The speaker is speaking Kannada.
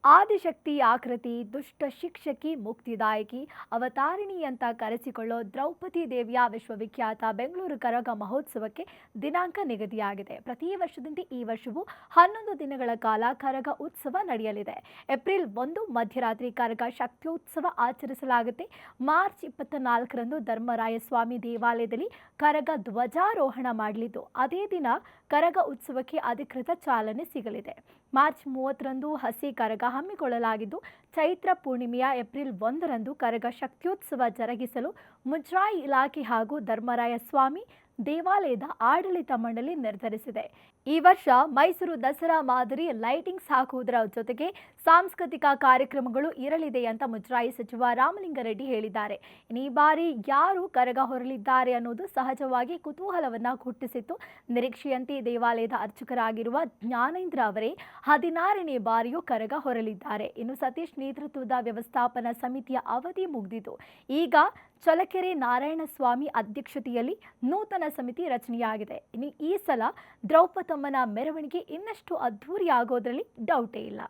ಆದಿಶಕ್ತಿ ಆಕೃತಿ, ದುಷ್ಟ ಶಿಕ್ಷಕಿ, ಮುಕ್ತಿದಾಯಕಿ, ಅವತಾರಿಣಿ ಅಂತ ಕರೆಸಿಕೊಳ್ಳೋ ದ್ರೌಪದಿ ದೇವಿಯ ವಿಶ್ವವಿಖ್ಯಾತ ಬೆಂಗಳೂರು ಕರಗ ಮಹೋತ್ಸವಕ್ಕೆ ದಿನಾಂಕ ನಿಗದಿಯಾಗಿದೆ. ಪ್ರತಿ ವರ್ಷದಂತೆ ಈ ವರ್ಷವೂ 11 ದಿನಗಳ ಕಾಲ ಕರಗ ಉತ್ಸವ ನಡೆಯಲಿದೆ. ಏಪ್ರಿಲ್ 1 ಮಧ್ಯರಾತ್ರಿ ಕರಗ ಶಕ್ತ್ಯೋತ್ಸವ ಆಚರಿಸಲಾಗುತ್ತೆ. ಮಾರ್ಚ್ 24ರಂದು ಧರ್ಮರಾಯ ಸ್ವಾಮಿ ದೇವಾಲಯದಲ್ಲಿ ಕರಗ ಧ್ವಜಾರೋಹಣ ಮಾಡಲಿದ್ದು, ಅದೇ ದಿನ ಕರಗ ಉತ್ಸವಕ್ಕೆ ಅಧಿಕೃತ ಚಾಲನೆ ಸಿಗಲಿದೆ. ಮಾರ್ಚ್ 30ರಂದು ಹಸಿ ಕರಗ ಹಮ್ಮಿಕೊಳ್ಳಲಾಗಿದ್ದು, ಚೈತ್ರ ಪೂರ್ಣಿಮೆಯ ಏಪ್ರಿಲ್ 1ರಂದು ಕರಗ ಶಕ್ತ್ಯೋತ್ಸವ ಜರುಗಿಸಲು ಮುಜರಾಯಿ ಇಲಾಖೆ ಹಾಗೂ ಧರ್ಮರಾಯ ಸ್ವಾಮಿ ದೇವಾಲಯದ ಆಡಳಿತ ಮಂಡಳಿ ನಿರ್ಧರಿಸಿದೆ. ಈ ವರ್ಷ ಮೈಸೂರು ದಸರಾ ಮಾದರಿ ಲೈಟಿಂಗ್ಸ್ ಹಾಕುವುದರ ಜೊತೆಗೆ ಸಾಂಸ್ಕೃತಿಕ ಕಾರ್ಯಕ್ರಮಗಳು ಇರಲಿದೆ ಅಂತ ಮುಜರಾಯಿ ಸಚಿವ ರಾಮಲಿಂಗಾರೆಡ್ಡಿ ಹೇಳಿದ್ದಾರೆ. ಈ ಬಾರಿ ಯಾರು ಕರಗ ಹೊರಲಿದ್ದಾರೆ ಅನ್ನೋದು ಸಹಜವಾಗಿ ಕುತೂಹಲವನ್ನ ಹುಟ್ಟಿಸಿತ್ತು. ನಿರೀಕ್ಷೆಯಂತೆ ದೇವಾಲಯದ ಅರ್ಚಕರಾಗಿರುವ ಜ್ಞಾನೇಂದ್ರ ಅವರೇ 16ನೇ ಬಾರಿಯೂ ಕರಗ ಹೊರಲಿದ್ದಾರೆ. ಇನ್ನು ಸತೀಶ್ ನೇತೃತ್ವದ ವ್ಯವಸ್ಥಾಪನಾ ಸಮಿತಿಯ ಅವಧಿ ಮುಗಿದಿದ್ದು, ಈಗ ಚಳ್ಳಕೆರೆ ನಾರಾಯಣಸ್ವಾಮಿ ಅಧ್ಯಕ್ಷತೆಯಲ್ಲಿ ನೂತನ ಸಮಿತಿ ರಚನೆಯಾಗಿದೆ. ಇನ್ನು ಈ ಸಲ ದ್ರೌಪದಮ್ಮನ ಮೆರವಣಿಗೆ ಇನ್ನಷ್ಟು ಅದ್ಧೂರಿ ಆಗೋದ್ರಲ್ಲಿ ಡೌಟೇ ಇಲ್ಲ.